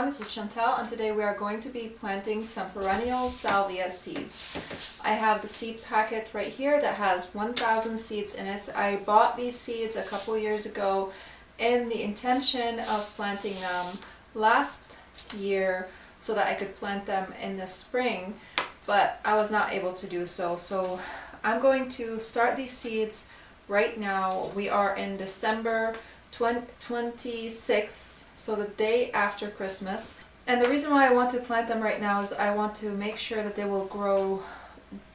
this is Chantal, and today we are going to be planting some perennial salvia seeds. I have the seed packet right here that has 1,000 seeds in it. I bought these seeds a couple years ago in the intention of planting them last year so that I could plant them in the spring, but I was not able to do so. So I'm going to start these seeds right now. We are in December 26th, so the day after Christmas. And the reason why I want to plant them right now is I want to make sure that they will grow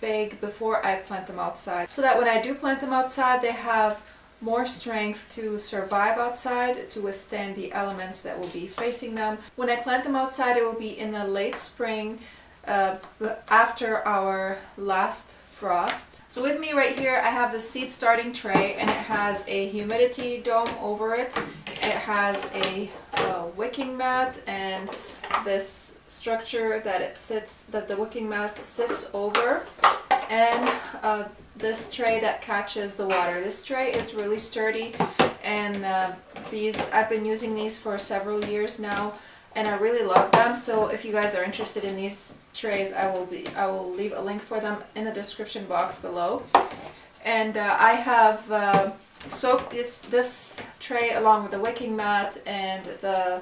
big before I plant them outside, so that when I do plant them outside, they have more strength to survive outside, to withstand the elements that will be facing them. When I plant them outside, it will be in the late spring, after our last frost. So with me right here, I have the seed starting tray, and it has a humidity dome over it. It has a wicking mat and this structure that the wicking mat sits over, and this tray that catches the water. This tray is really sturdy, and I've been using these for several years now, and I really love them. So if you guys are interested in these trays, I will leave a link for them in the description box below. And I have soaked this tray along with the wicking mat and the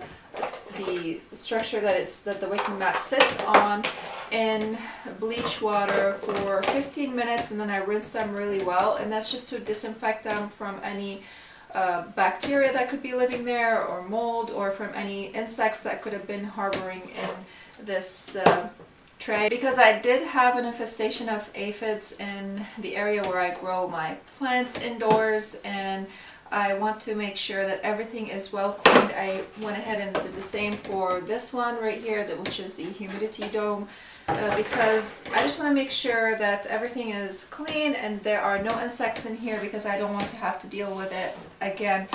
structure that the wicking mat sits on in bleach water for 15 minutes, and then I rinse them really well, and that's just to disinfect them from any bacteria that could be living there, or mold, or from any insects that could have been harboring in this tray. Because I did have an infestation of aphids in the area where I grow my plants indoors, and I want to make sure that everything is well cleaned. I went ahead and did the same for this one right here, which is the humidity dome, because I just want to make sure that everything is clean and there are no insects in here, because I don't want to have to deal with it again.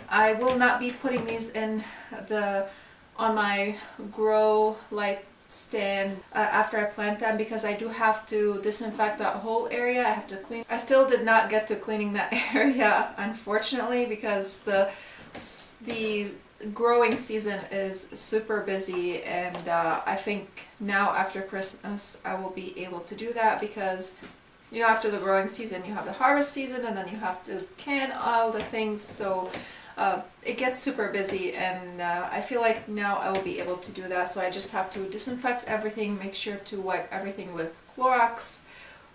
I will not be putting these in on my grow light stand after I plant them, because I do have to disinfect that whole area. I have to clean. I still did not get to cleaning that area, unfortunately, because the growing season is super busy, and I think now after Christmas I will be able to do that, because you know, after the growing season you have the harvest season, and then you have to can all the things, so it gets super busy, and I feel like now I will be able to do that. So I just have to disinfect everything, make sure to wipe everything with Clorox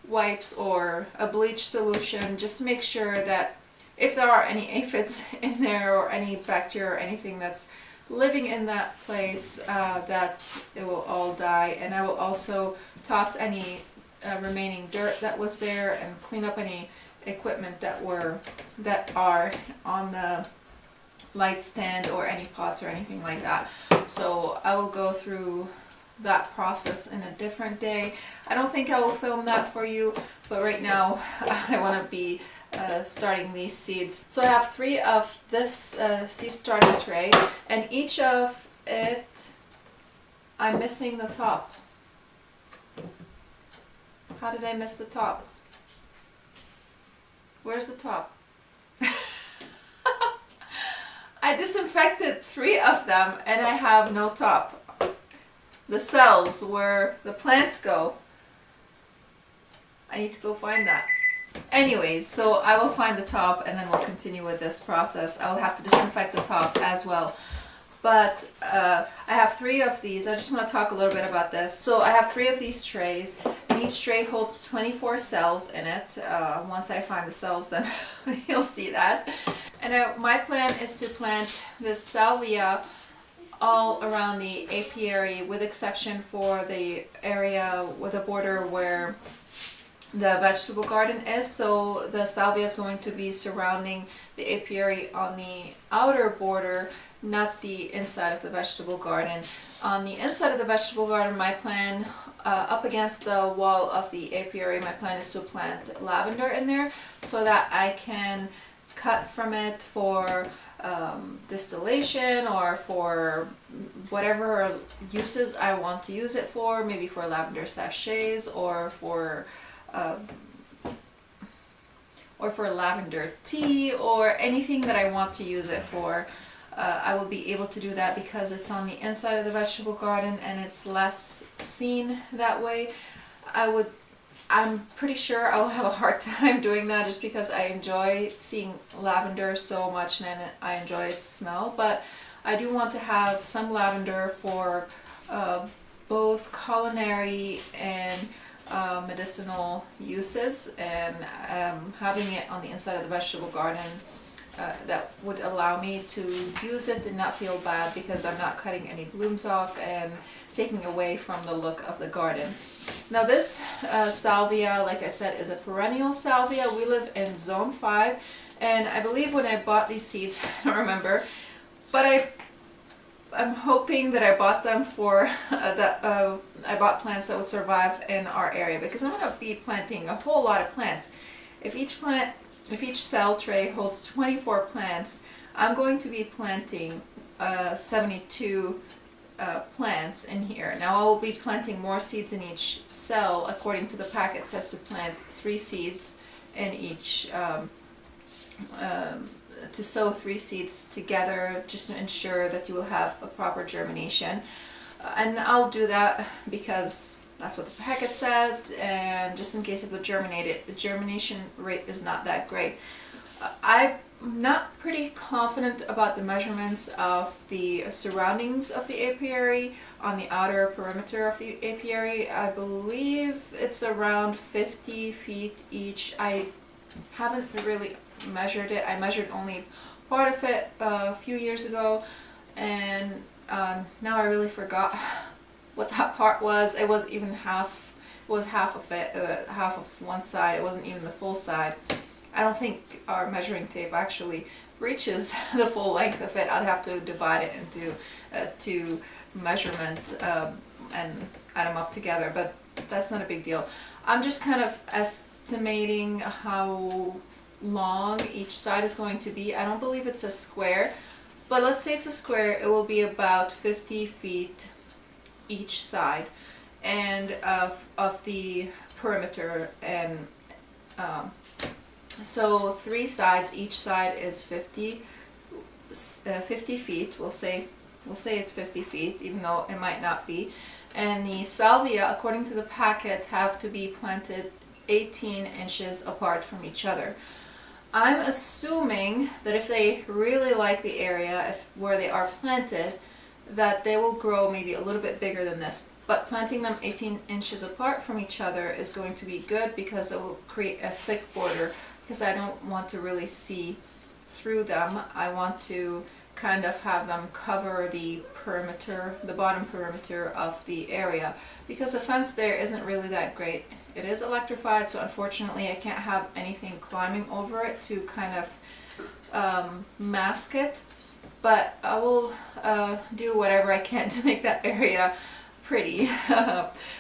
wipes or a bleach solution, just to make sure that if there are any aphids in there or any bacteria or anything that's living in that place, that it will all die. And I will also toss any remaining dirt that was there and clean up any equipment that are on the light stand, or any pots or anything like that. So I will go through that process in a different day. I don't think I will film that for you, but right now I want to be starting these seeds. So I have 3 of this seed starting tray, and each of it, I'm missing the top. How did I miss the top? Where's the top? I disinfected 3 of them and I have no top. The cells where the plants go, I need to go find that. Anyways, so I will find the top, and then we'll continue with this process. I will have to disinfect the top as well. But I have 3 of these. I just want to talk a little bit about this. So I have 3 of these trays, and each tray holds 24 cells in it. Once I find the cells, then you'll see that. And my plan is to plant this salvia all around the apiary, with exception for the area with a border where the vegetable garden is. So the salvia is going to be surrounding the apiary on the outer border, not the inside of the vegetable garden. On the inside of the vegetable garden, my plan, up against the wall of the apiary, my plan is to plant lavender in there, so that I can cut from it for distillation, or for whatever uses I want to use it for, maybe for lavender sachets, or for lavender tea, or anything that I want to use it for. I will be able to do that because it's on the inside of the vegetable garden and it's less seen that way. I'm pretty sure I will have a hard time doing that just because I enjoy seeing lavender so much and I enjoy its smell. But I do want to have some lavender for both culinary and medicinal uses, and having it on the inside of the vegetable garden that would allow me to use it and not feel bad because I'm not cutting any blooms off and taking away from the look of the garden. Now this salvia, like I said, is a perennial salvia. We live in zone 5, and I believe when I bought these seeds, I don't remember, but I'm hoping that I bought them for I bought plants that would survive in our area, because I'm going to be planting a whole lot of plants. If each cell tray holds 24 plants, I'm going to be planting 72 plants in here. Now I will be planting more seeds in each cell. According to the pack, it says to plant 3 seeds in each, to sow 3 seeds together, just to ensure that you will have a proper germination. And I'll do that because that's what the packet said, and just in case if the germination rate is not that great. I'm not pretty confident about the measurements of the surroundings of the apiary on the outer perimeter of the apiary. I believe it's around 50 feet each. I haven't really measured it. I measured only part of it a few years ago, and now I really forgot what that part was. It wasn't even half. It was half of it, half of one side. It wasn't even the full side. I don't think our measuring tape actually reaches the full length of it. I'd have to divide it into 2 measurements and add them up together, but that's not a big deal. I'm just kind of estimating how long each side is going to be. I don't believe it's a square, but let's say it's a square. It will be about 50 feet each side, and of the perimeter, and so 3 sides. Each side is 50 feet. We'll say it's 50 feet, even though it might not be. And the salvia, according to the packet, have to be planted 18 inches apart from each other. I'm assuming that if they really like the area where they are planted, that they will grow maybe a little bit bigger than this. But planting them 18 inches apart from each other is going to be good because it will create a thick border, because I don't want to really see through them. I want to kind of have them cover the perimeter, the bottom perimeter of the area, because the fence there isn't really that great. It is electrified, so unfortunately I can't have anything climbing over it to kind of mask it, but I will do whatever I can to make that area pretty.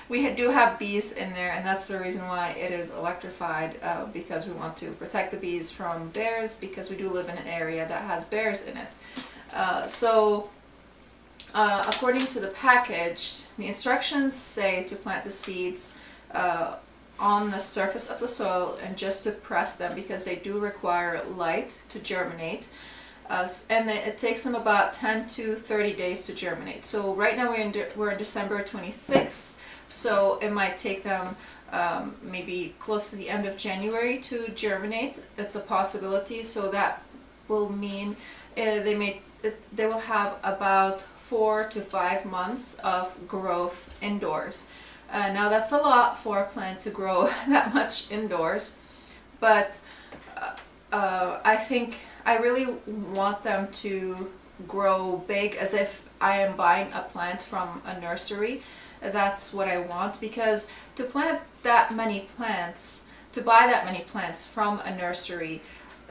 We do have bees in there, and that's the reason why it is electrified, because we want to protect the bees from bears, because we do live in an area that has bears in it. According to the package, the instructions say to plant the seeds on the surface of the soil and just to press them, because they do require light to germinate. And it takes them about 10 to 30 days to germinate. So right now we're in December 26th, so it might take them maybe close to the end of January to germinate. It's a possibility, so that will mean they will have about 4 to 5 months of growth indoors. Now that's a lot for a plant to grow that much indoors, but I think I really want them to grow big, as if I am buying a plant from a nursery. That's what I want, because to plant that many plants, to buy that many plants from a nursery,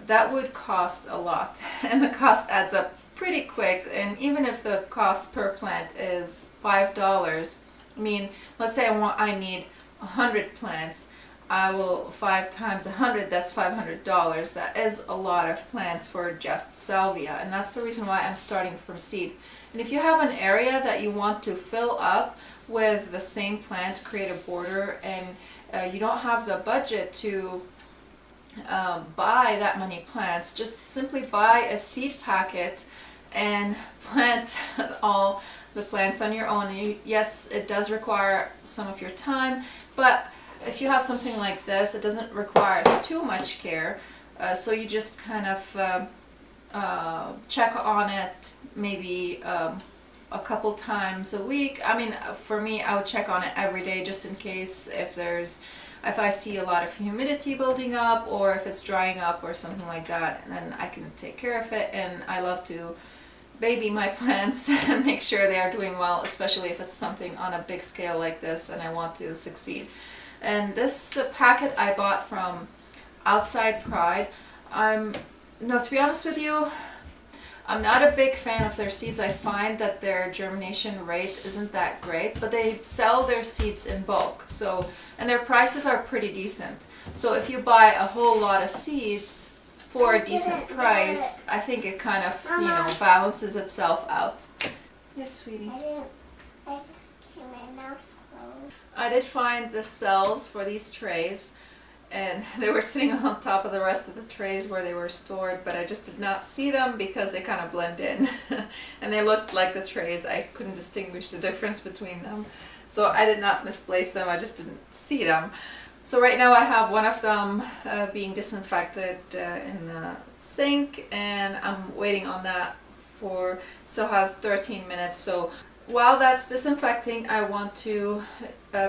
that would cost a lot, and the cost adds up pretty quick. And even if the cost per plant is $5, I mean, let's say I need 100 plants. I will 5 times 100, that's $500. That is a lot of plants for just salvia, and that's the reason why I'm starting from seed. And if you have an area that you want to fill up with the same plant, create a border, and you don't have the budget to buy that many plants, just simply buy a seed packet and plant all the plants on your own. Yes, it does require some of your time, but if you have something like this, it doesn't require too much care. So you just kind of check on it maybe a couple times a week. I mean, for me, I would check on it every day just in case if I see a lot of humidity building up or if it's drying up or something like that, and then I can take care of it. And I love to baby my plants and make sure they are doing well, especially if it's something on a big scale like this and I want to succeed. And this packet I bought from Outside Pride. No, to be honest with you, I'm not a big fan of their seeds. I find that their germination rate isn't that great, but they sell their seeds in bulk. So, and their prices are pretty decent. So if you buy a whole lot of seeds for a decent price, I think it kind of, balances itself out. Yes, sweetie. I just came enough clothes. I did find the cells for these trays, and they were sitting on top of the rest of the trays where they were stored, but I just did not see them because they kind of blend in and they looked like the trays. I couldn't distinguish the difference between them, so I did not misplace them. I just didn't see them. So right now I have one of them being disinfected in the sink, and I'm waiting on that for still has 13 minutes. So while that's disinfecting, I want to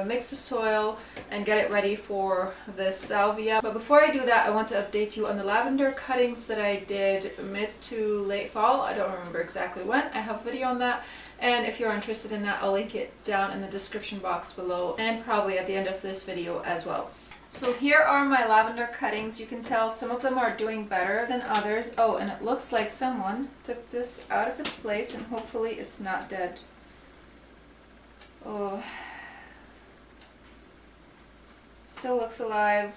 mix the soil and get it ready for the salvia. But before I do that, I want to update you on the lavender cuttings that I did mid to late fall. I don't remember exactly when. I have a video on that, and if you're interested in that, I'll link it down in the description box below and probably at the end of this video as well. So here are my lavender cuttings. You can tell some of them are doing better than others. Oh, and it looks like someone took this out of its place, and hopefully it's not dead. Oh, still looks alive.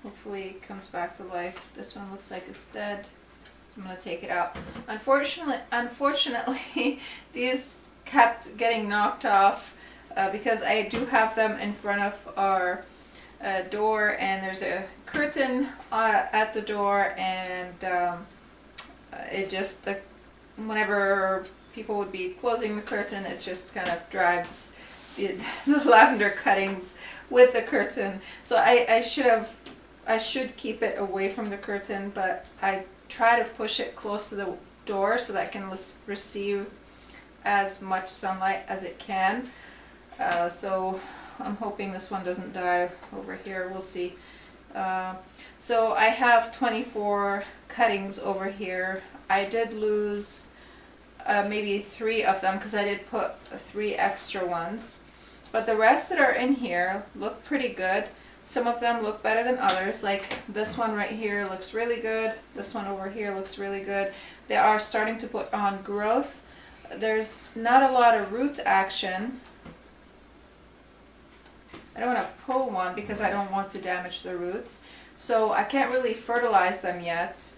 Hopefully it comes back to life. This one looks like it's dead, so I'm going to take it out. Unfortunately, these kept getting knocked off because I do have them in front of our door, and there's a curtain at the door, and it just, whenever people would be closing the curtain, it just kind of drags the lavender cuttings with the curtain. So I should keep it away from the curtain, but I try to push it close to the door so that it can receive as much sunlight as it can. So I'm hoping this one doesn't die over here. We'll see. So I have 24 cuttings over here. I did lose maybe 3 of them because I did put 3 extra ones, but the rest that are in here look pretty good. Some of them look better than others, like this one right here looks really good. This one over here looks really good. They are starting to put on growth. There's not a lot of root action. I don't want to pull one because I don't want to damage the roots, so I can't really fertilize them yet,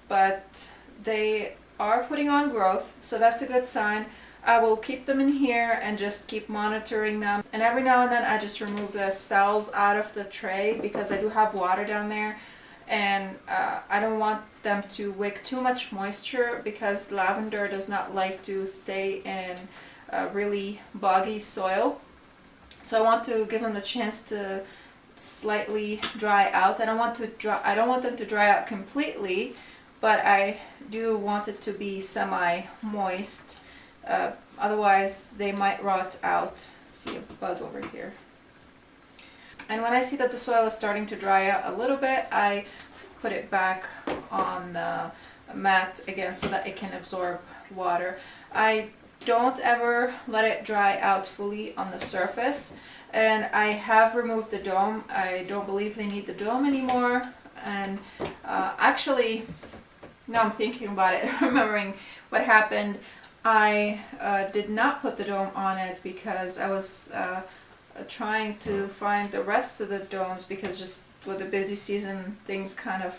but they are putting on growth, so that's a good sign. I will keep them in here and just keep monitoring them, and every now and then I just remove the cells out of the tray because I do have water down there, and I don't want them to wick too much moisture because lavender does not like to stay in really boggy soil. So I want to give them the chance to slightly dry out. I don't want them to dry out completely, but I do want it to be semi-moist. Otherwise, they might rot out. See a bug over here. And when I see that the soil is starting to dry out a little bit, I put it back on the mat again so that it can absorb water. I don't ever let it dry out fully on the surface, and I have removed the dome. I don't believe they need the dome anymore, and actually, now I'm thinking about it, remembering what happened, I did not put the dome on it because I was trying to find the rest of the domes, because just with the busy season, things kind of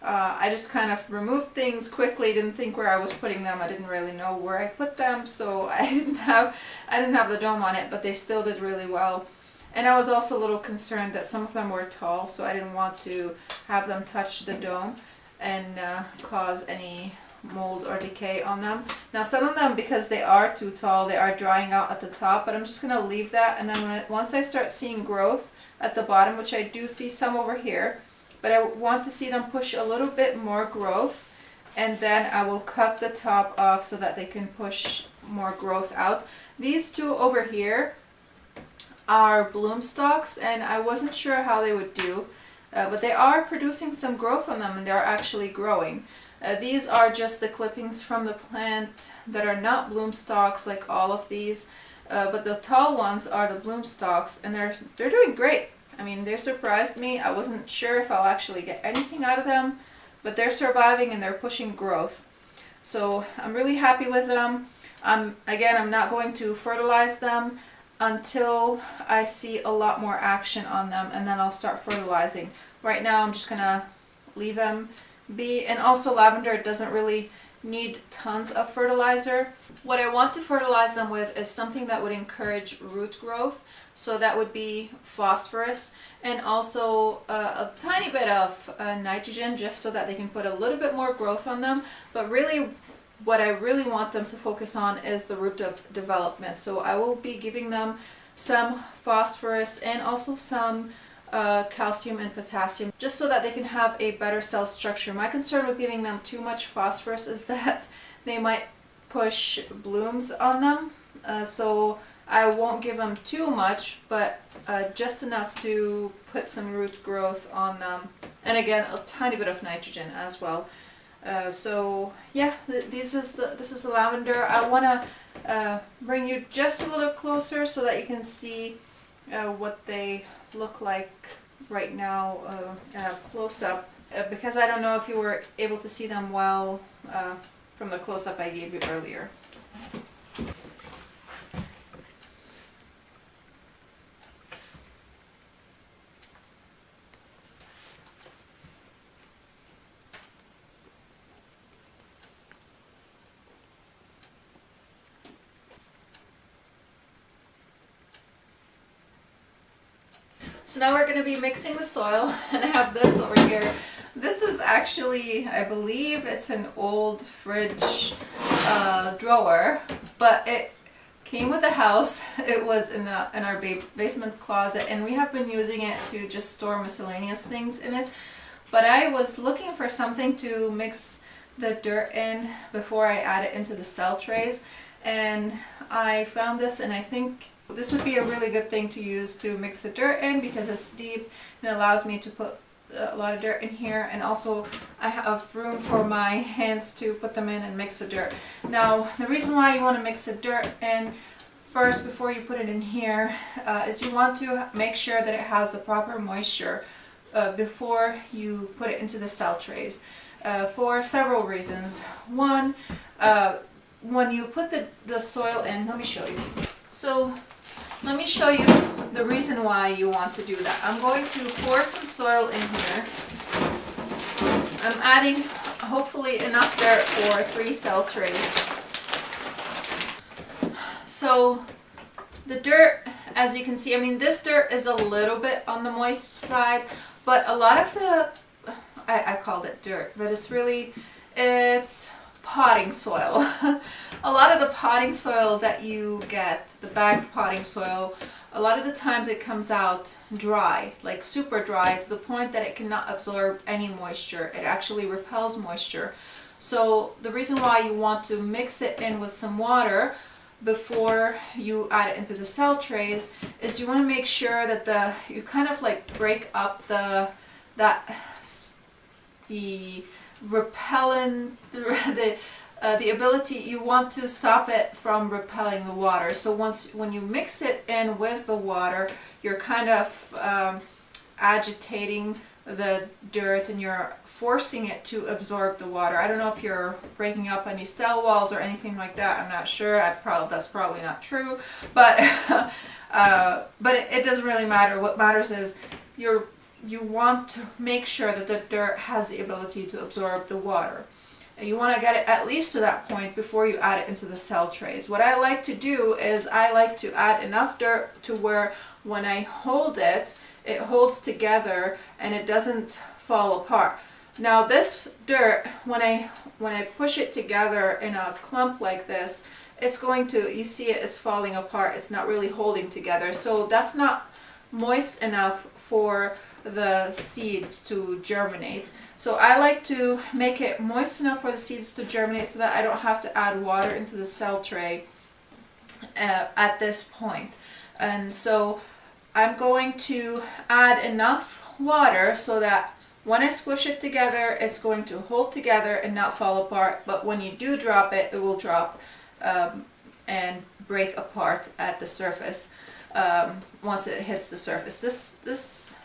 I just kind of removed things quickly, didn't think where I was putting them. I didn't really know where I put them, so I didn't have the dome on it, but they still did really well. And I was also a little concerned that some of them were tall, so I didn't want to have them touch the dome. and cause any mold or decay on them. Now some of them, because they are too tall, they are drying out at the top, but I'm just going to leave that, and then once I start seeing growth at the bottom, which I do see some over here, but I want to see them push a little bit more growth, and then I will cut the top off so that they can push more growth out. These two over here are bloom stalks, and I wasn't sure how they would do, but they are producing some growth on them, and they're actually growing. These are just the clippings from the plant that are not bloom stalks like all of these, but the tall ones are the bloom stalks, and they're doing great. I mean, they surprised me. I wasn't sure if I'll actually get anything out of them, but they're surviving and they're pushing growth. So I'm really happy with them. Again, I'm not going to fertilize them until I see a lot more action on them, and then I'll start fertilizing. Right now I'm just gonna leave them be. And also lavender doesn't really need tons of fertilizer. What I want to fertilize them with is something that would encourage root growth. So that would be phosphorus, and also a tiny bit of nitrogen, just so that they can put a little bit more growth on them. But really what I really want them to focus on is the root development. So I will be giving them some phosphorus and also some calcium and potassium, just so that they can have a better cell structure. My concern with giving them too much phosphorus is that they might push blooms on them. So I won't give them too much, but just enough to put some root growth on them. And again, a tiny bit of nitrogen as well. So yeah, this is the lavender. I want to bring you just a little closer so that you can see what they look like right now close up, because I don't know if you were able to see them well from the close up I gave you earlier. So now we're going to be mixing the soil, and I have this over here. This is actually, I believe it's an old fridge drawer, but it came with the house. It was in our basement closet, and we have been using it to just store miscellaneous things in it. But I was looking for something to mix the dirt in before I add it into the cell trays, and I found this, and I think this would be a really good thing to use to mix the dirt in, because it's deep and it allows me to put a lot of dirt in here, and also I have room for my hands to put them in and mix the dirt. Now, the reason why you want to mix the dirt in first before you put it in here is you want to make sure that it has the proper moisture before you put it into the cell trays, for several reasons. One, when you put the soil in, let me show you. So let me show you the reason why you want to do that. I'm going to pour some soil in here. I'm adding hopefully enough dirt for 3 cell trays. So the dirt, as you can see, I mean, this dirt is a little bit on the moist side, but a lot of the, I called it dirt, but it's potting soil. A lot of the potting soil that you get, the bagged potting soil, a lot of the times it comes out dry, like super dry, to the point that it cannot absorb any moisture. It actually repels moisture. So the reason why you want to mix it in with some water before you add it into the cell trays is you want to make sure that you kind of like break up the repellent, the ability, you want to stop it from repelling the water. So when you mix it in with the water, you're kind of agitating the dirt and you're forcing it to absorb the water. I don't know if you're breaking up any cell walls or anything like that. I'm not sure. That's probably not true, but it doesn't really matter. What matters is you want to make sure that the dirt has the ability to absorb the water. And you want to get it at least to that point before you add it into the cell trays. What I like to do is I like to add enough dirt to where when I hold it, it holds together and it doesn't fall apart. Now this dirt, when I push it together in a clump like this, it's going to, you see it is falling apart. It's not really holding together. So that's not moist enough for the seeds to germinate. So I like to make it moist enough for the seeds to germinate so that I don't have to add water into the cell tray at this point. And so I'm going to add enough water so that when I squish it together, it's going to hold together and not fall apart. But when you do drop it, it will drop and break apart at the surface once it hits the surface. This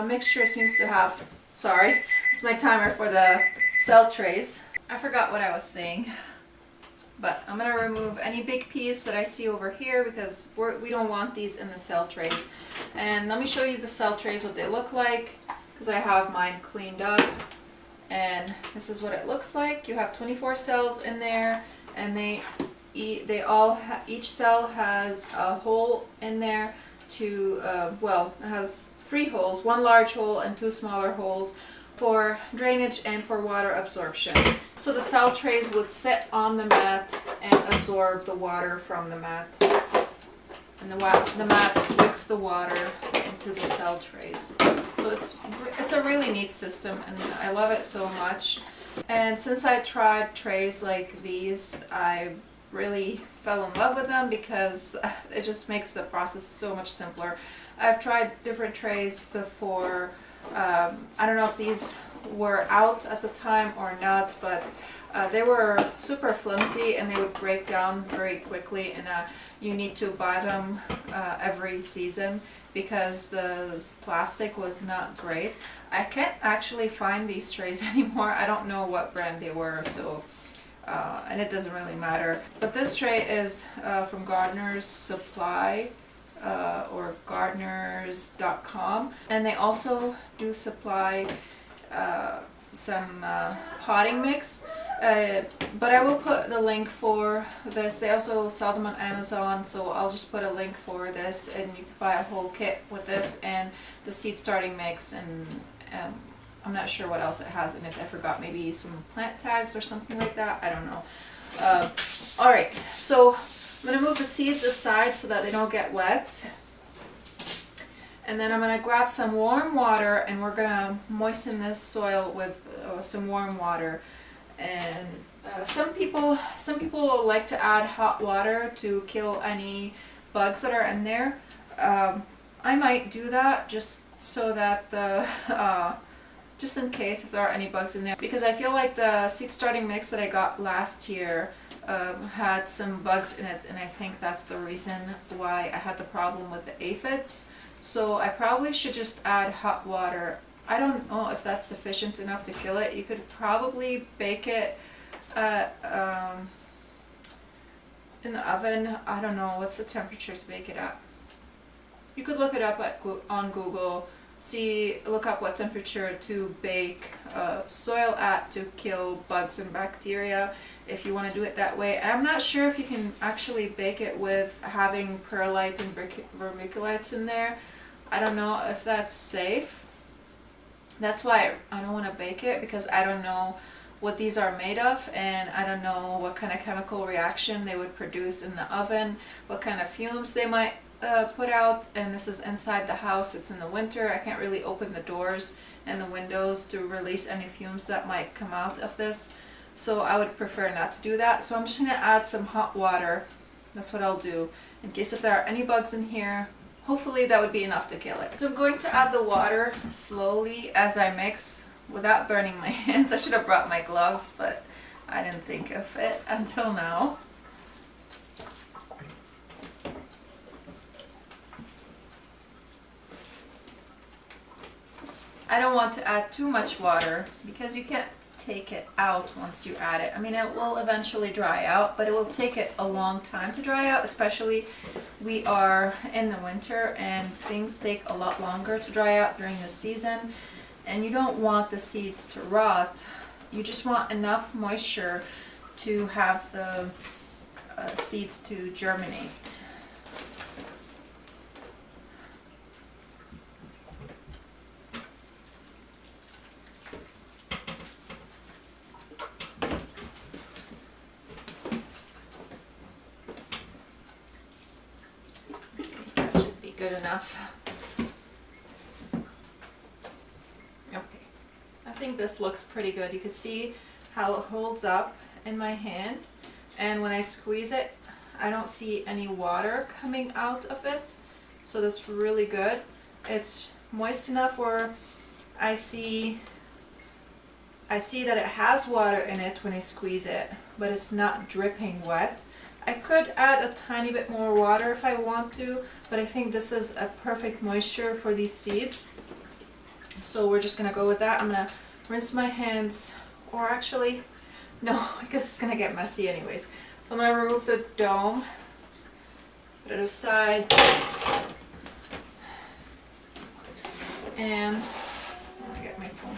mixture seems to have, sorry, it's my timer for the cell trays. I forgot what I was saying. But I'm going to remove any big piece that I see over here because we don't want these in the cell trays. And let me show you the cell trays, what they look like, because I have mine cleaned up. And this is what it looks like. You have 24 cells in there, and each cell has a hole in there to, well, it has 3 holes, 1 large hole and 2 smaller holes for drainage and for water absorption. So the cell trays would sit on the mat and absorb the water from the mat. And the mat wicks the water into the cell trays. So it's a really neat system and I love it so much. And since I tried trays like these, I really fell in love with them because it just makes the process so much simpler. I've tried different trays before. I don't know if these were out at the time or not, but they were super flimsy and they would break down very quickly, and you need to buy them every season because the plastic was not great. I can't actually find these trays anymore. I don't know what brand they were, so and it doesn't really matter. But this tray is from Gardener's Supply. Or gardeners.com, and they also do supply some potting mix, but I will put the link for this. They also sell them on Amazon, so I'll just put a link for this, and you can buy a whole kit with this and the seed starting mix, and I'm not sure what else it has in it. I forgot, maybe some plant tags or something like that. I don't know. Alright, so I'm going to move the seeds aside so that they don't get wet. And then I'm going to grab some warm water and we're going to moisten this soil with some warm water. And some people like to add hot water to kill any bugs that are in there. I might do that just so that just in case if there are any bugs in there, because I feel like the seed starting mix that I got last year had some bugs in it, and I think that's the reason why I had the problem with the aphids. So I probably should just add hot water. I don't know if that's sufficient enough to kill it. You could probably bake it in the oven. I don't know, what's the temperature to bake it at? You could look it up on Google, look up what temperature to bake soil at to kill bugs and bacteria if you want to do it that way. I'm not sure if you can actually bake it with having perlite and vermiculites in there. I don't know if that's safe. That's why I don't want to bake it, because I don't know what these are made of, and I don't know what kind of chemical reaction they would produce in the oven, what kind of fumes they might put out. And this is inside the house, it's in the winter. I can't really open the doors and the windows to release any fumes that might come out of this, so I would prefer not to do that. So I'm just going to add some hot water. That's what I'll do in case if there are any bugs in here. Hopefully that would be enough to kill it. So I'm going to add the water slowly as I mix without burning my hands. I should have brought my gloves, but I didn't think of it until now. I don't want to add too much water because you can't take it out once you add it. I mean, it will eventually dry out, but it will take it a long time to dry out, especially we are in the winter and things take a lot longer to dry out during the season, and you don't want the seeds to rot. You just want enough moisture to have the seeds to germinate. good enough. Okay, I think this looks pretty good. You can see how it holds up in my hand, and when I squeeze it, I don't see any water coming out of it, so that's really good. It's moist enough where I see that it has water in it when I squeeze it, but it's not dripping wet. I could add a tiny bit more water if I want to, but I think this is a perfect moisture for these seeds. So we're just gonna go with that. I'm gonna rinse my hands, or actually, no, because it's gonna get messy anyways. So I'm gonna remove the dome, put it aside, and I'm gonna get my phone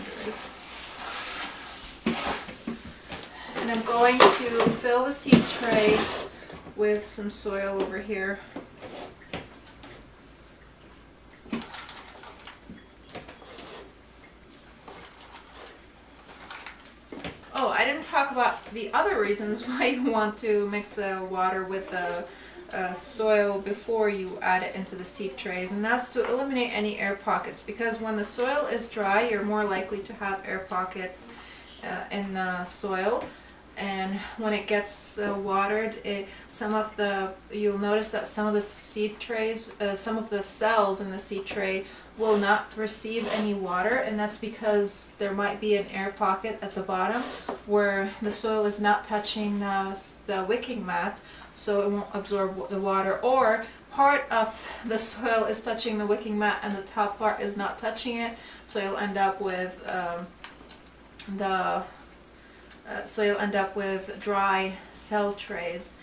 ready. And I'm going to fill the seed tray with some soil over here. Oh, I didn't talk about the other reasons why you want to mix the water with the soil before you add it into the seed trays, and that's to eliminate any air pockets, because when the soil is dry, you're more likely to have air pockets in the soil. And when it gets watered, you'll notice that some of the seed trays, some of the cells in the seed tray will not receive any water, and that's because there might be an air pocket at the bottom where the soil is not touching the wicking mat, so it won't absorb the water, or part of the soil is touching the wicking mat and the top part is not touching it, so you'll end up with dry cell trays.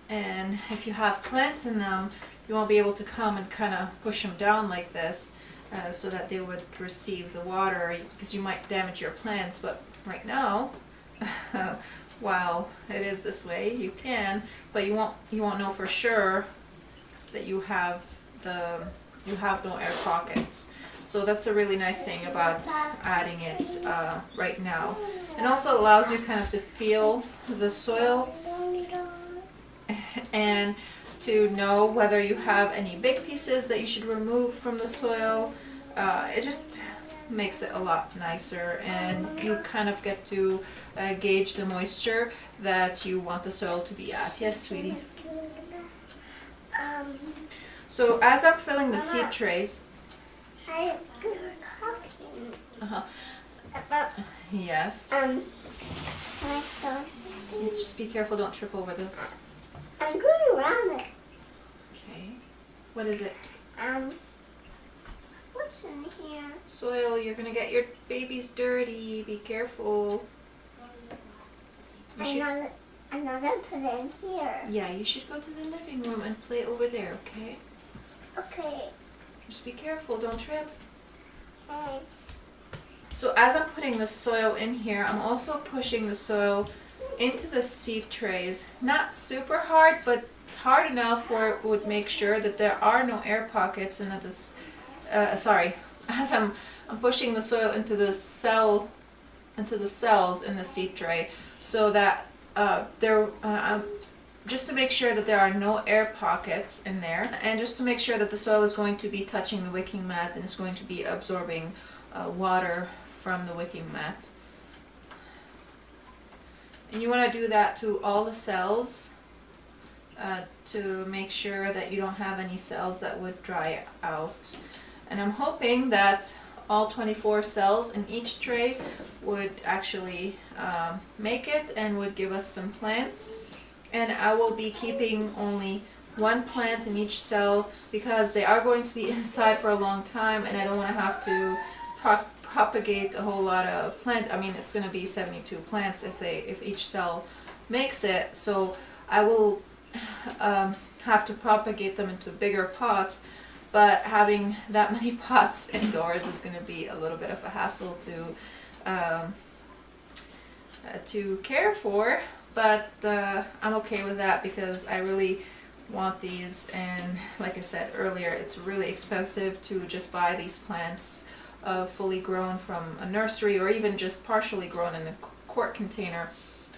And if you have plants in them, you won't be able to come and kind of push them down like this so that they would receive the water, because you might damage your plants. But right now, while it is this way, you can, but you won't know for sure that you have no air pockets. So that's a really nice thing about adding it right now. It also allows you kind of to feel the soil and to know whether you have any big pieces that you should remove from the soil. It just makes it a lot nicer, and you kind of get to gauge the moisture that you want the soil to be at. Yes, sweetie? So as I'm filling the seed trays, I'm talking. Yes. Can I tell something? Yes, just be careful, don't trip over this. I'm going around it. Okay. What is it? What's in here? Soil. You're gonna get your babies dirty. Be careful. I'm not gonna put it in here. Yeah, you should go to the living room and play over there, okay? Okay. Just be careful, don't trip. Okay. So as I'm putting the soil in here, I'm also pushing the soil into the seed trays. Not super hard, but hard enough where it would make sure that there are no air pockets, and that it's as I'm pushing the soil into the cells in the seed tray, so that just to make sure that there are no air pockets in there, and just to make sure that the soil is going to be touching the wicking mat and is going to be absorbing water from the wicking mat. And you want to do that to all the cells to make sure that you don't have any cells that would dry out. And I'm hoping that all 24 cells in each tray would actually make it and would give us some plants. And I will be keeping only one plant in each cell, because they are going to be inside for a long time, and I don't want to have to propagate a whole lot of plant. I mean, it's going to be 72 plants if each cell makes it, so I will have to propagate them into bigger pots, but having that many pots indoors is going to be a little bit of a hassle to care for, but I'm okay with that, because I really want these, and like I said earlier, it's really expensive to just buy these plants fully grown from a nursery, or even just partially grown in a quart container.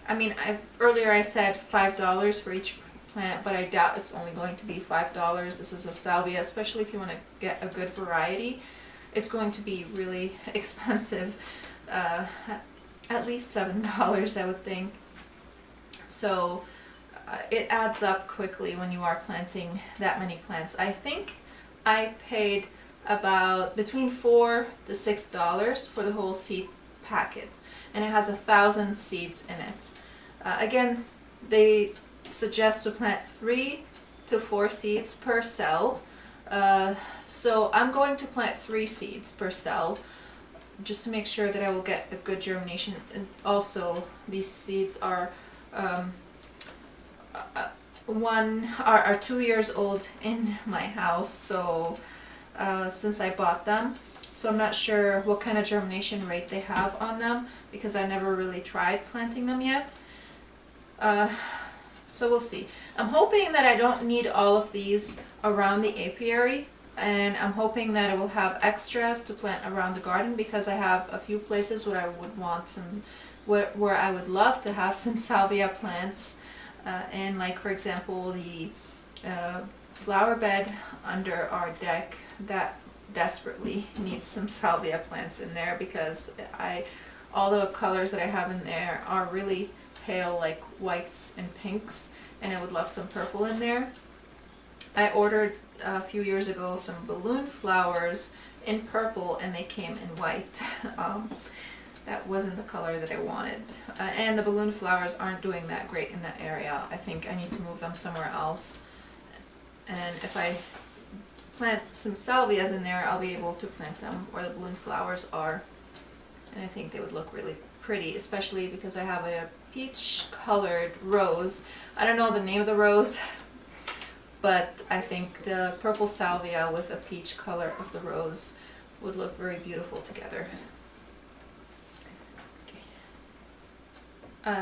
I mean, earlier I said $5 for each plant, but I doubt it's only going to be $5. This is a salvia, especially if you want to get a good variety. It's going to be really expensive, at least $7, I would think. So it adds up quickly when you are planting that many plants. I think I paid about between $4 to $6 for the whole seed packet, and it has 1,000 seeds in it. Again, they suggest to plant 3 to 4 seeds per cell. So I'm going to plant 3 seeds per cell just to make sure that I will get a good germination. And also, these seeds are 2 years old in my house, so since I bought them. So I'm not sure what kind of germination rate they have on them because I never really tried planting them yet. So we'll see. I'm hoping that I don't need all of these around the apiary, and I'm hoping that I will have extras to plant around the garden because I have a few places where I would want some, where I would love to have some salvia plants, and like for example the flower bed under our deck that desperately needs some salvia plants in there because all the colors that I have in there are really pale, like whites and pinks, and I would love some purple in there. I ordered a few years ago some balloon flowers in purple and they came in white. That wasn't the color that I wanted, and the balloon flowers aren't doing that great in that area. I think I need to move them somewhere else, and if I plant some salvias in there, I'll be able to plant them where the balloon flowers are, and I think they would look really pretty, especially because I have a peach colored rose. I don't know the name of the rose, but I think the purple salvia with a peach color of the rose would look very beautiful together.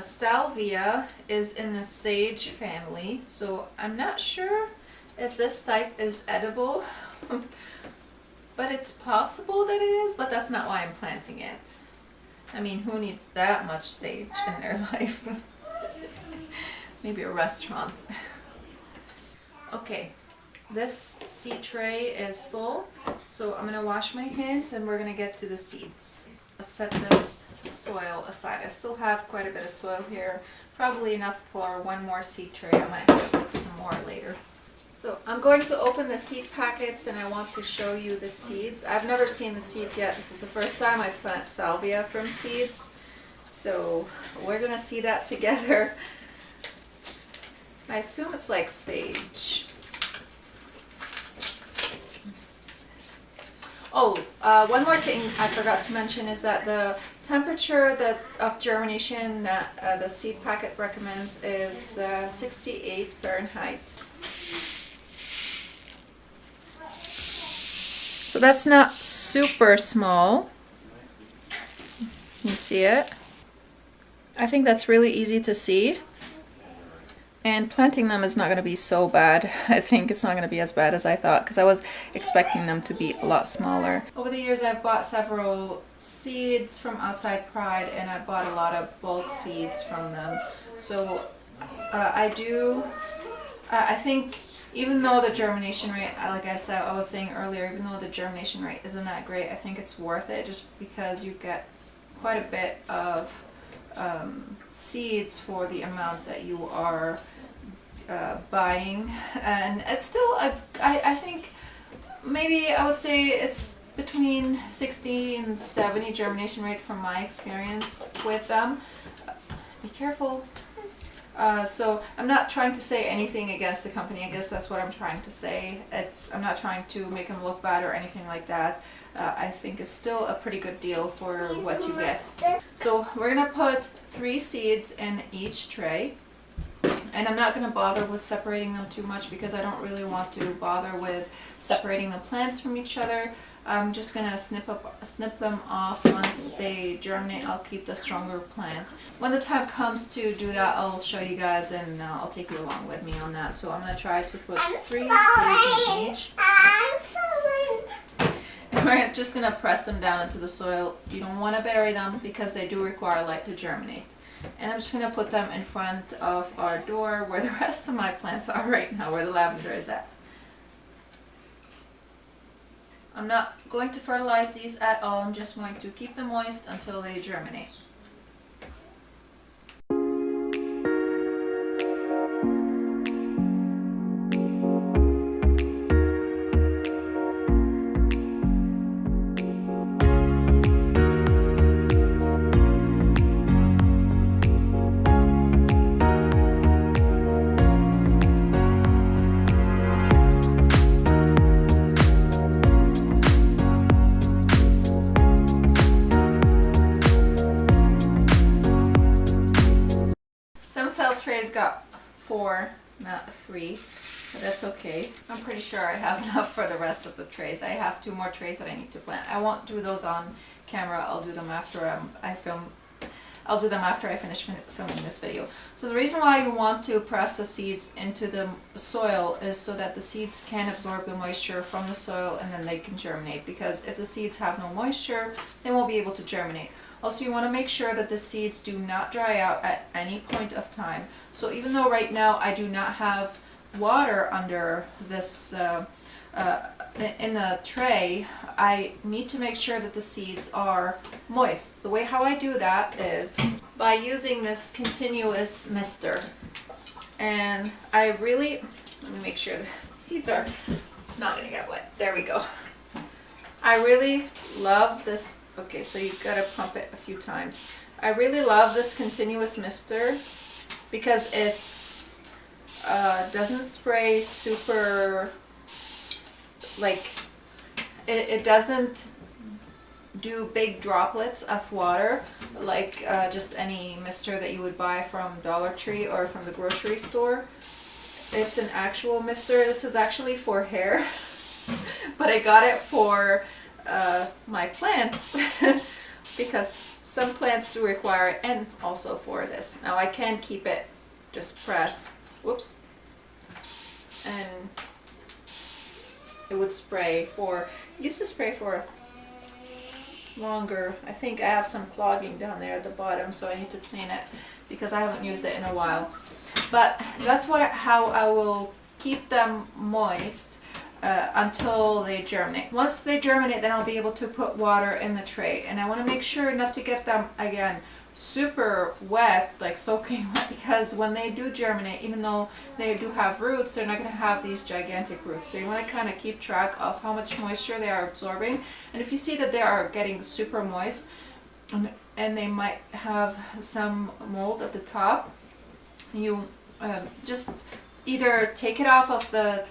Salvia is in the sage family, so I'm not sure if this type is edible, but it's possible that it is, but that's not why I'm planting it. I mean, who needs that much sage in their life? Maybe a restaurant. Okay, this seed tray is full, so I'm gonna wash my hands and we're gonna get to the seeds. Let's set this soil aside. I still have quite a bit of soil here, probably enough for one more seed tray. I might have to put some more later. So I'm going to open the seed packets and I want to show you the seeds. I've never seen the seeds yet. This is the first time I plant salvia from seeds. So we're gonna see that together. I assume it's like sage. Oh, one more thing I forgot to mention is that the temperature of germination that the seed packet recommends is 68 Fahrenheit. So that's not super small. You see it? I think that's really easy to see. And planting them is not going to be so bad. I think it's not going to be as bad as I thought because I was expecting them to be a lot smaller. Over the years I've bought several seeds from Outside Pride and I bought a lot of bulk seeds from them. So I think even though the germination rate, like I was saying earlier, even though the germination rate isn't that great, I think it's worth it just because you get quite a bit of seeds for the amount that you are buying, and it's still I think maybe I would say it's between 60 and 70 germination rate from my experience with them. Be careful. So I'm not trying to say anything against the company. I guess that's what I'm trying to say. I'm not trying to make them look bad or anything like that. I think it's still a pretty good deal for what you get. So we're gonna put 3 seeds in each tray, and I'm not gonna bother with separating them too much because I don't really want to bother with separating the plants from each other. I'm just gonna snip them off once they germinate. I'll keep the stronger plant. When the time comes to do that, I'll show you guys and I'll take you along with me on that. So I'm gonna try to put 3 seeds in each. And we're just gonna press them down into the soil. You don't want to bury them because they do require light to germinate. And I'm just gonna put them in front of our door where the rest of my plants are right now, where the lavender is at. I'm not going to fertilize these at all. I'm just going to keep them moist until they germinate. Some cell trays got 4, not 3, but that's okay. I'm pretty sure I have enough for the rest of the trays. I have 2 more trays that I need to plant. I won't do those on camera. I'll do them after I'll do them after I finish filming this video. So the reason why you want to press the seeds into the soil is so that the seeds can absorb the moisture from the soil and then they can germinate, because if the seeds have no moisture, they won't be able to germinate. Also, you want to make sure that the seeds do not dry out at any point of time. So even though right now I do not have water under this in the tray, I need to make sure that the seeds are moist. The way how I do that is by using this continuous mister. And I really, let me make sure the seeds are not gonna get wet. There we go. I really love this. Okay, so you gotta pump it a few times. I really love this continuous mister because it's doesn't spray super, like it doesn't do big droplets of water like just any mister that you would buy from Dollar Tree or from the grocery store. It's an actual mister. This is actually for hair, but I got it for my plants because some plants do require it, and also for this. Now I can keep it just pressed, whoops, and it would spray for, used to spray for longer. I think I have some clogging down there at the bottom, so I need to clean it because I haven't used it in a while. But that's how I will keep them moist until they germinate. Once they germinate, then I'll be able to put water in the tray, and I want to make sure not to get them again super wet, like soaking wet, because when they do germinate, even though they do have roots, they're not going to have these gigantic roots. So you want to kind of keep track of how much moisture they are absorbing, and if you see that they are getting super moist and they might have some mold at the top, you just either take it off of the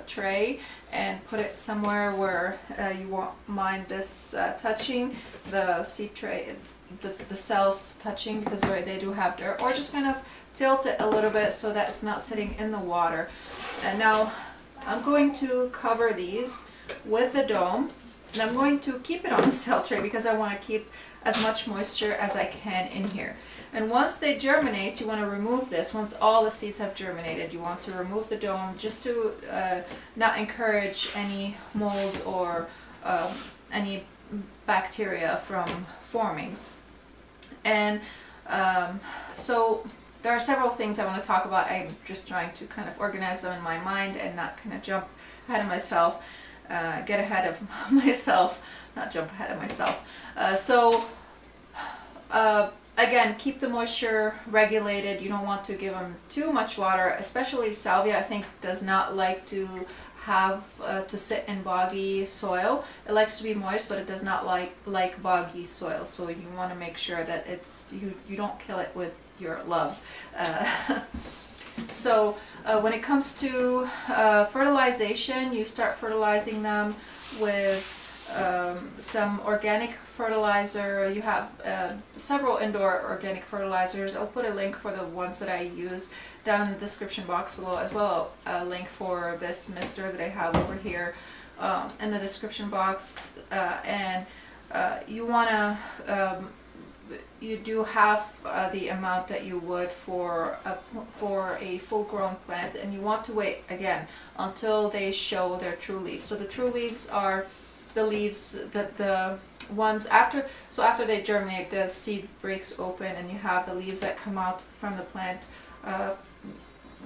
tray and put it somewhere where you won't mind this touching the seed tray, the cells touching, because they do have dirt, or just kind of tilt it a little bit so that it's not sitting in the water. And now I'm going to cover these with the dome, and I'm going to keep it on the cell tray because I want to keep as much moisture as I can in here. And once they germinate, you want to remove this. Once all the seeds have germinated, you want to remove the dome just to not encourage any mold or any bacteria from forming. And so there are several things I want to talk about. I'm just trying to kind of organize them in my mind and not kind of jump ahead of myself, get ahead of myself, not jump ahead of myself. Again, keep the moisture regulated. You don't want to give them too much water, especially Salvia, I think, does not like to have to sit in boggy soil. It likes to be moist, but it does not like boggy soil. So you want to make sure that it's you don't kill it with your love. So when it comes to fertilization, you start fertilizing them with some organic fertilizer. You have several indoor organic fertilizers. I'll put a link for the ones that I use down in the description box below, as well a link for this mister that I have over here in the description box. And you want to you do half the amount that you would for a full-grown plant, and you want to wait again until they show their true leaves. So the true leaves are the leaves, the ones after they germinate, the seed breaks open and you have the leaves that come out from the plant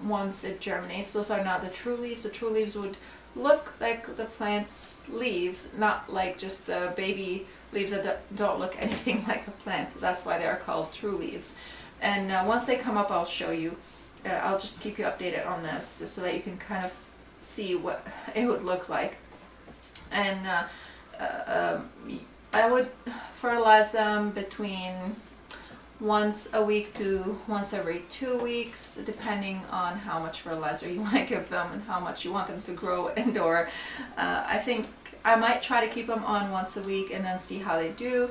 once it germinates. Those are not the true leaves. The true leaves would look like the plant's leaves, not like just the baby leaves that don't look anything like the plant. That's why they are called true leaves. And once they come up, I'll show you. I'll just keep you updated on this so that you can kind of see what it would look like. And I would fertilize them between once a week to once every 2 weeks, depending on how much fertilizer you want to give them and how much you want them to grow indoor. I think I might try to keep them on once a week and then see how they do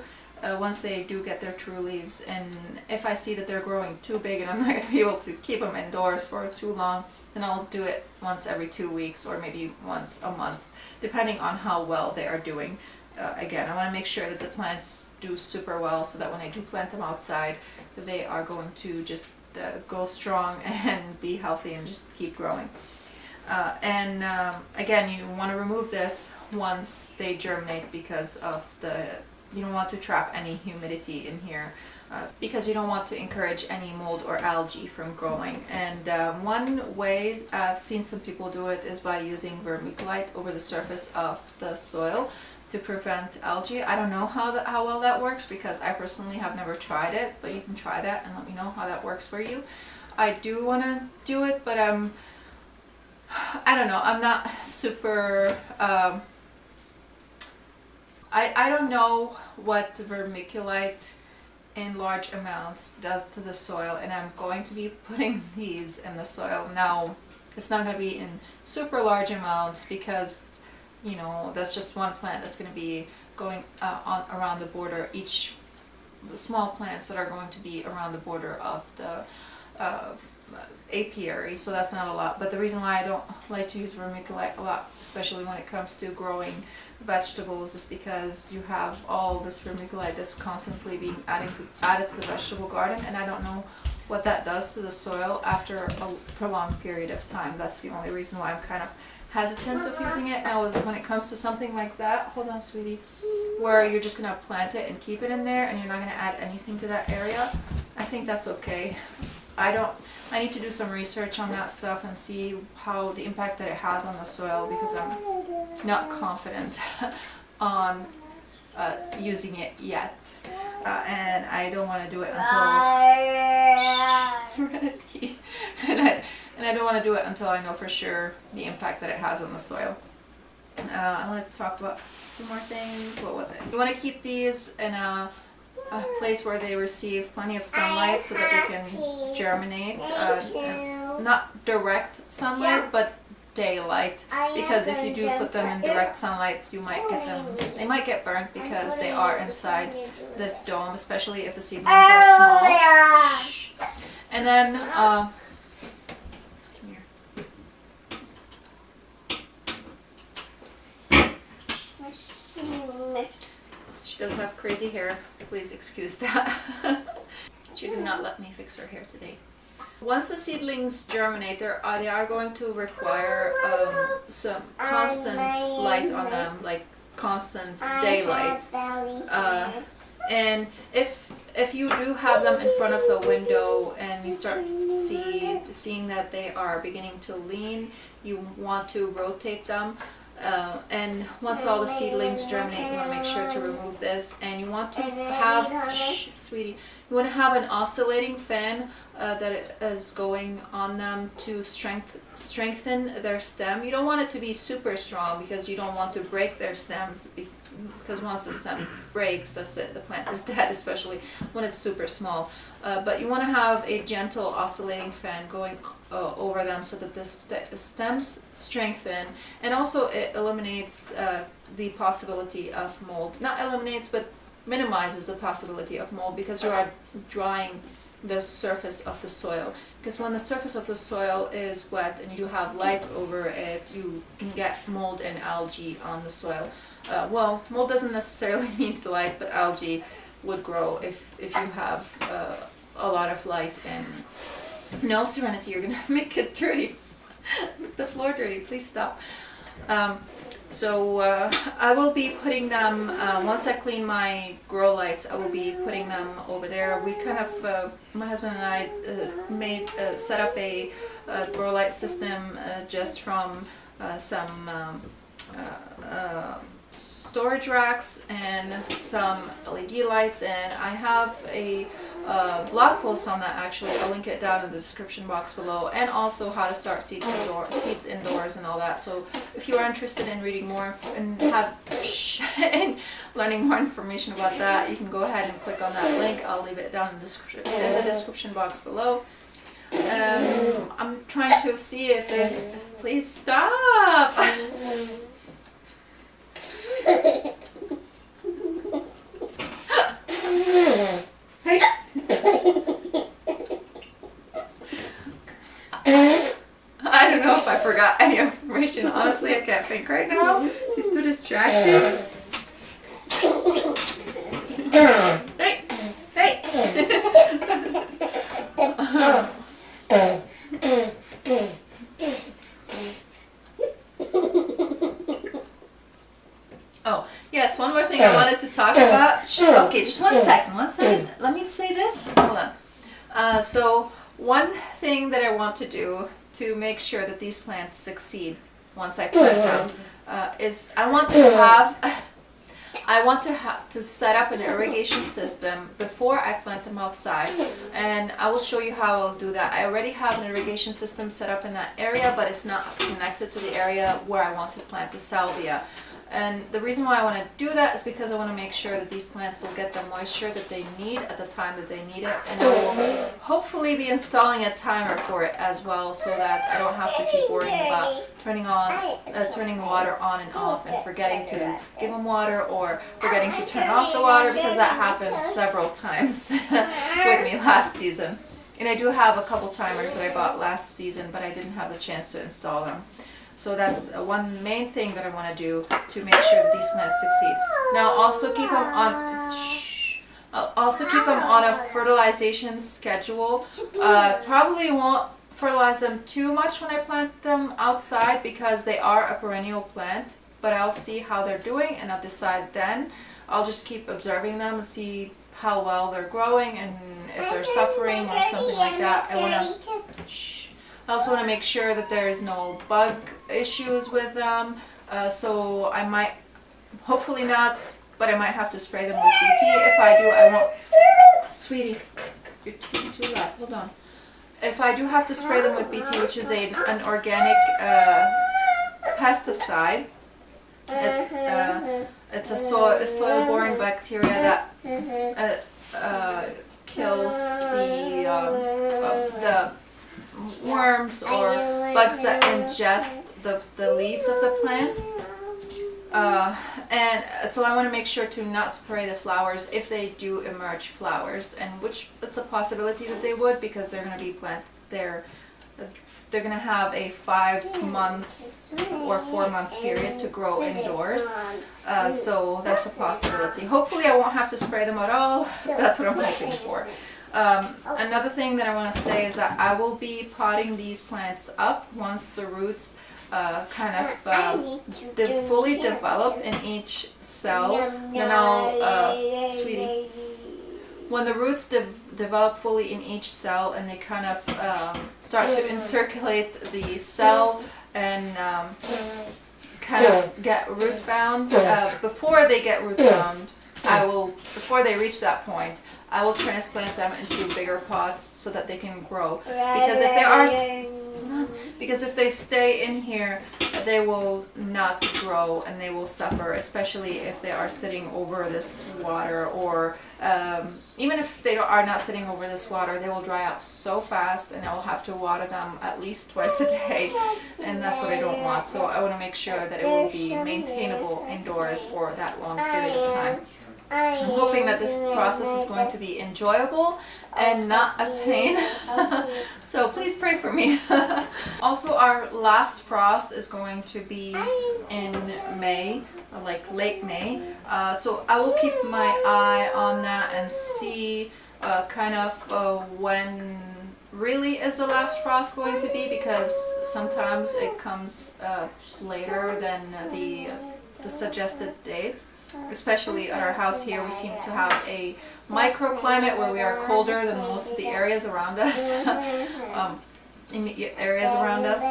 once they do get their true leaves. And if I see that they're growing too big and I'm not going to be able to keep them indoors for too long, then I'll do it once every 2 weeks or maybe once a month, depending on how well they are doing. Again, I want to make sure that the plants do super well so that when I do plant them outside, they are going to just go strong and be healthy and just keep growing. Again, you want to remove this once they germinate because of you don't want to trap any humidity in here because you don't want to encourage any mold or algae from growing. And one way I've seen some people do it is by using vermiculite over the surface of the soil to prevent algae. I don't know how well that works because I personally have never tried it, but you can try that and let me know how that works for you. I do want to do it, but I don't know, I'm not super I don't know what vermiculite in large amounts does to the soil, and I'm going to be putting these in the soil. Now, it's not going to be in super large amounts because, you know, that's just one plant that's going to be going around the border. The small plants that are going to be around the border of the apiary, so that's not a lot. But the reason why I don't like to use vermiculite a lot, especially when it comes to growing vegetables, is because you have all this vermiculite that's constantly being added to the vegetable garden, and I don't know what that does to the soil after a prolonged period of time. That's the only reason why I'm kind of hesitant of using it. Now, when it comes to something like that, hold on, sweetie, where you're just gonna plant it and keep it in there and you're not gonna add anything to that area, I think that's okay. I need to do some research on that stuff and see how the impact that it has on the soil, because I'm not confident on using it yet, and I don't want to do it until Serenity, and I don't want to do it until I know for sure the impact that it has on the soil. I wanted to talk about a few more things. What was it? You want to keep these in a place where they receive plenty of sunlight so that they can germinate. Not direct sunlight, but daylight, because if you do put them in direct sunlight, they might get burnt because they are inside this dome, especially if the seedlings are small. Shh. And then come here. She does have crazy hair. Please excuse that. She did not let me fix her hair today. Once the seedlings germinate, they are going to require some constant light on them, like constant daylight. And if you do have them in front of the window and you start seeing that they are beginning to lean, you want to rotate them. And once all the seedlings germinate, you want to make sure to remove this, and you want to have, sweetie, you want to have an oscillating fan that is going on them to strengthen their stem. You don't want it to be super strong because you don't want to break their stems, because once the stem breaks, that's it, the plant is dead, especially when it's super small. But you want to have a gentle oscillating fan going over them so that the stems strengthen, and also it eliminates the possibility of mold. Not eliminates, but minimizes the possibility of mold, because you are drying the surface of the soil. Because when the surface of the soil is wet and you do have light over it, you can get mold and algae on the soil. Well, mold doesn't necessarily need light, but algae would grow if you have a lot of light. And no, Serenity, you're gonna make it dirty. Make the floor dirty, please stop. So I will be putting them, once I clean my grow lights, I will be putting them over there. We kind of, my husband and I set up a grow light system just from some storage racks and some LED lights, and I have a blog post on that actually. I'll link it down in the description box below, and also how to start seeds indoors and all that. So if you are interested in reading more and and learning more information about that, you can go ahead and click on that link. I'll leave it down in the description box below. I'm trying to see if there's, please stop. Hey. I don't know if I forgot any information. Honestly, I can't think right now. She's too distracted. Hey! Hey! Oh, yes, one more thing I wanted to talk about. Okay, just one second. Let me say this. Hold on. So, one thing that I want to do to make sure that these plants succeed once I plant them is I want to set up an irrigation system before I plant them outside, and I will show you how I'll do that. I already have an irrigation system set up in that area, but it's not connected to the area where I want to plant the salvia. And the reason why I want to do that is because I want to make sure that these plants will get the moisture that they need at the time that they need it. And I will hopefully be installing a timer for it as well, so that I don't have to keep worrying about turning the water on and off and forgetting to give them water or forgetting to turn off the water, because that happened several times with me last season. And I do have a couple timers that I bought last season, but I didn't have the chance to install them. So that's one main thing that I want to do to make sure that these plants succeed. Now also keep them on. I'll also keep them on a fertilization schedule. Probably won't fertilize them too much when I plant them outside because they are a perennial plant. But I'll see how they're doing and I'll decide then. I'll just keep observing them and see how well they're growing and if they're suffering or something like that. I also want to make sure that there's no bug issues with them, so I might, hopefully not, but I might have to spray them with BT. If I do, I won't. Sweetie, you're too loud. Hold on. If I do have to spray them with BT, which is an organic pesticide, it's a soil-borne bacteria that kills the worms or bugs that ingest the leaves of the plant, and so I want to make sure to not spray the flowers if they do emerge flowers, and which it's a possibility that they would, because they're going to be they're going to have a 5 months or 4 months period to grow indoors, so that's a possibility. Hopefully I won't have to spray them at all. That's what I'm hoping for. Another thing that I want to say is that I will be potting these plants up once the roots fully develop in each cell. Then I'll, sweetie, when the roots develop fully in each cell and they kind of start to encirculate the cell and kind of get root bound, before they get root bound, before they reach that point, I will transplant them into bigger pots so that they can grow. Because if they stay in here, they will not grow and they will suffer, especially if they are sitting over this water, or even if they are not sitting over this water, they will dry out so fast and I will have to water them at least twice a day, and that's what I don't want. So I want to make sure that it will be maintainable indoors for that long period of time. I'm hoping that this process is going to be enjoyable and not a pain. So please pray for me. Also, our last frost is going to be in May, like late May. So I will keep my eye on that and see kind of when really is the last frost going to be, because sometimes it comes later than the suggested date. Especially at our house here, we seem to have a microclimate where we are colder than most of the areas around us. Immediate areas around us.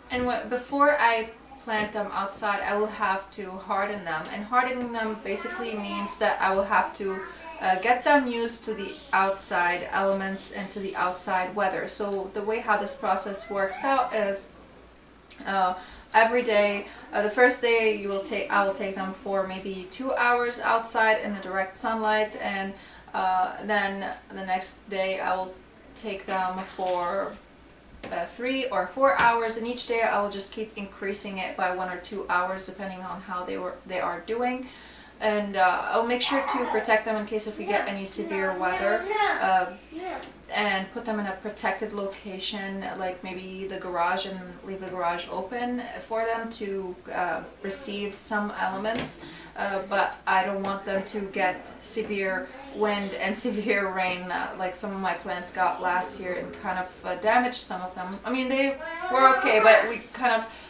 And before I plant them outside, I will have to harden them. And hardening them basically means that I will have to get them used to the outside elements and to the outside weather. So the way how this process works out is every day, the first day I will take them for maybe 2 hours outside in the direct sunlight, and then the next day I will take them for 3 or 4 hours, and each day I will just keep increasing it by 1 or 2 hours depending on how they are doing. And I'll make sure to protect them in case if we get any severe weather, and put them in a protected location, like maybe the garage, and leave the garage open for them to receive some elements. But I don't want them to get severe wind and severe rain like some of my plants got last year, and kind of damaged some of them. I mean, they were okay, but we kind of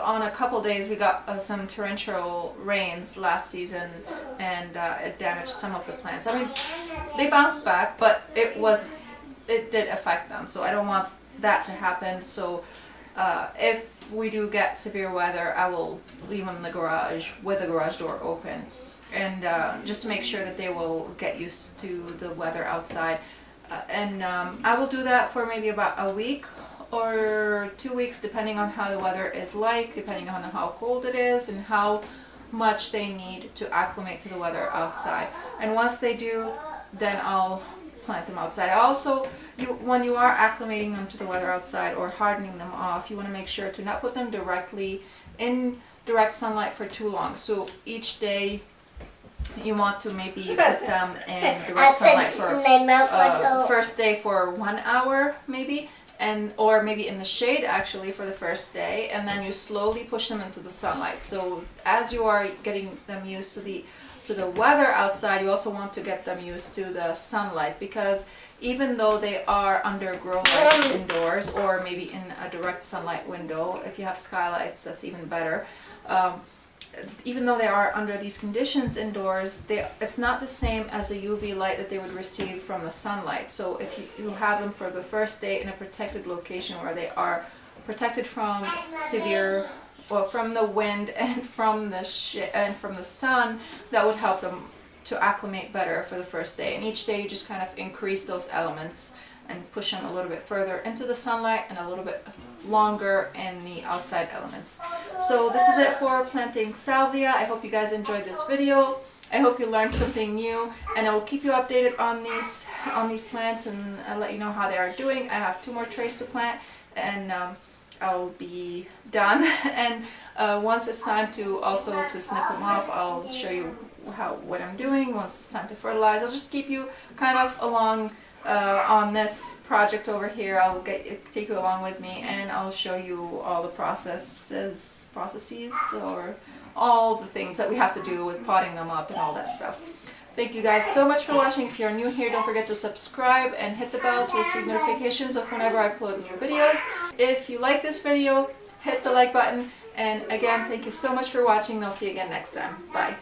on a couple days we got some torrential rains last season, and it damaged some of the plants. I mean, they bounced back, but it did affect them, so I don't want that to happen. So if we do get severe weather, I will leave them in the garage with the garage door open, and just to make sure that they will get used to the weather outside. And I will do that for maybe about a week or 2 weeks, depending on how the weather is like, depending on how cold it is and how much they need to acclimate to the weather outside. And once they do, then I'll plant them outside. Also, when you are acclimating them to the weather outside or hardening them off, you want to make sure to not put them directly in direct sunlight for too long. So each day you want to maybe put them in direct sunlight for first day for 1 hour maybe, or maybe in the shade actually for the first day, and then you slowly push them into the sunlight. So as you are getting them used to the weather outside, you also want to get them used to the sunlight, because even though they are under grow lights indoors, or maybe in a direct sunlight window, if you have skylights that's even better, even though they are under these conditions indoors, it's not the same as the UV light that they would receive from the sunlight. So if you have them for the first day in a protected location where they are protected from severe, well, from the wind and from the sun, that would help them to acclimate better for the first day. And each day you just kind of increase those elements and push them a little bit further into the sunlight and a little bit longer in the outside elements. So this is it for planting salvia. I hope you guys enjoyed this video. I hope you learned something new, and I will keep you updated on these plants, and I'll let you know how they are doing. I have 2 more trays to plant, and I'll be done. And once it's time to snip them off, I'll show you what I'm doing. Once it's time to fertilize, I'll just keep you kind of along on this project over here. I'll take you along with me, and I'll show you all the processes, or all the things that we have to do with potting them up and all that stuff. Thank you guys so much for watching. If you're new here, don't forget to subscribe and hit the bell to receive notifications of whenever I upload new videos. If you like this video, hit the like button. And again, thank you so much for watching, and I'll see you again next time. Bye.